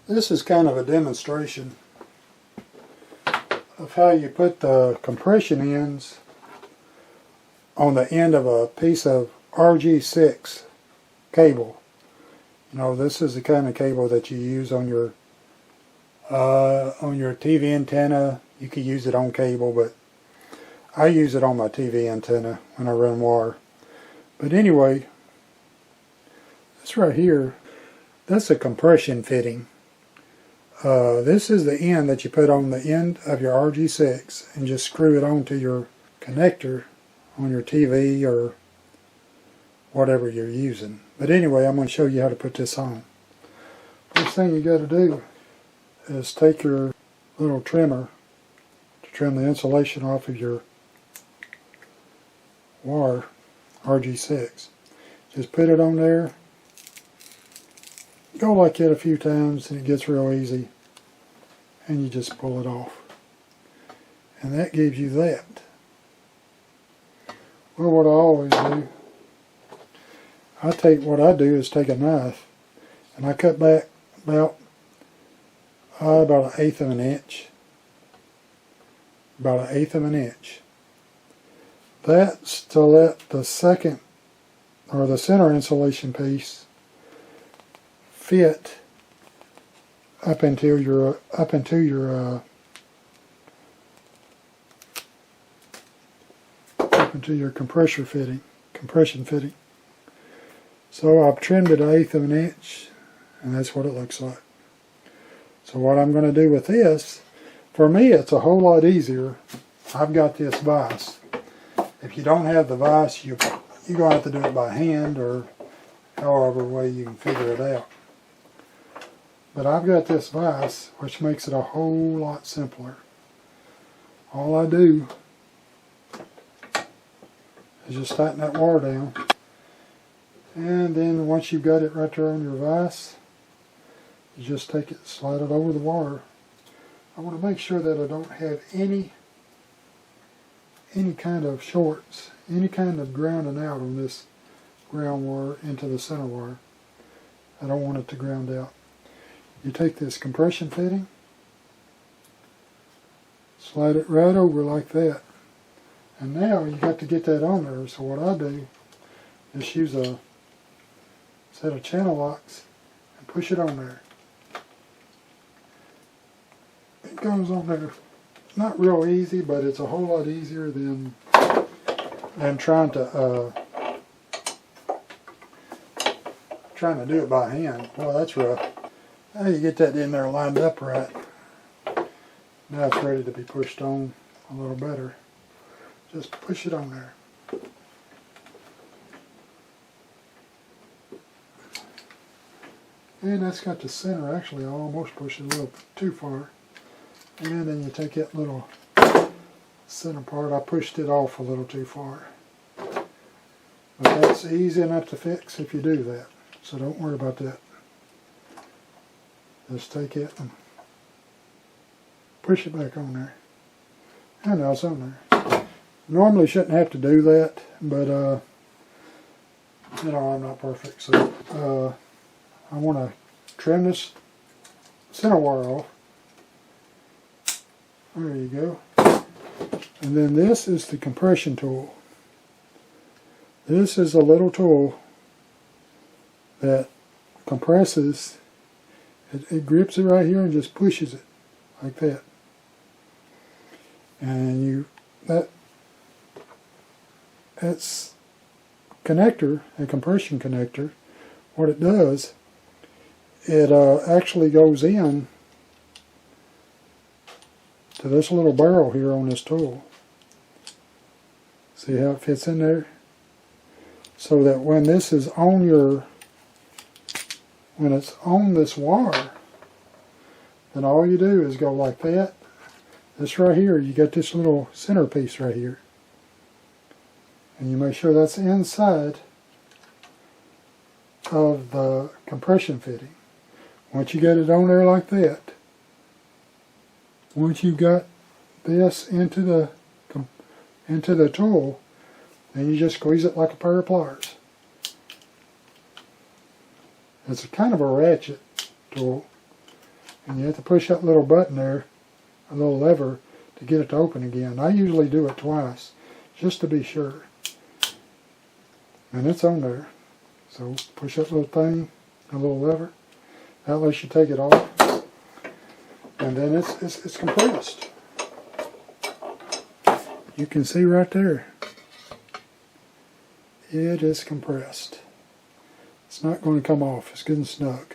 This is kind of a demonstration of how you put the compression ends on the end of a piece of RG6 cable. You know, this is the kind of cable that you use on your TV antenna. You could use it on cable, but I use it on my TV antenna when I run wire. But anyway, this right here, that's a compression fitting. This is the end that you put on the end of your RG6 and just screw it onto your connector on your TV or whatever you're using. But anyway, I'm going to show you how to put this on. First thing you got to do is take your little trimmer to trim the insulation off of your wire RG6. Just put it on there. Go like that a few times and it gets real easy, and you just pull it off, and that gives you that. Well, what I always do, what I do is take a knife and I cut back about 1/8 of an inch, about 1/8 of an inch. That's to let the second or the center insulation piece fit up into your compression fitting. So I've trimmed it 1/8 of an inch, and that's what it looks like. So what I'm going to do with this, for me it's a whole lot easier. I've got this vise. If you don't have the vise, you're going to have to do it by hand or however way you can figure it out. But I've got this vise, which makes it a whole lot simpler. All I do is just tighten that wire down, and then once you've got it right there on your vise, you just take it, slide it over the wire. I want to make sure that I don't have any kind of shorts, any kind of grounding out on this ground wire into the center wire. I don't want it to ground out. You take this compression fitting, slide it right over like that, and now you got to get that on there. So what I do is use a set of channel locks and push it on there. It goes on there, not real easy, but it's a whole lot easier than trying to do it by hand. Well, that's rough. Now you get that in there lined up right. Now it's ready to be pushed on a little better. Just push it on there. And that's got the center. Actually, I almost pushed it a little too far. And then you take that little center part. I pushed it off a little too far. But that's easy enough to fix if you do that. So don't worry about that. Just take it and push it back on there. And now it's on there. Normally shouldn't have to do that, but you know, I'm not perfect, so I want to trim this center wire off. There you go. And then this is the compression tool. This is a little tool that compresses. It grips it right here and just pushes it like that. And that's connector, a compression connector. What it does, it actually goes in to this little barrel here on this tool. See how it fits in there? So that when this is on when it's on this wire, then all you do is go like that. This right here, you got this little centerpiece right here. And you make sure that's inside of the compression fitting. Once you get it on there like that, once you've got this into the tool, then you just squeeze it like a pair of pliers. It's kind of a ratchet tool, And you have to push that little button there, a little lever, to get it to open again. I usually do it twice, just to be sure. And it's on there. So push that little thing, a little lever. That lets you take it off. And then it's compressed. You can see right there. It is compressed. It's not going to come off. It's good and snug.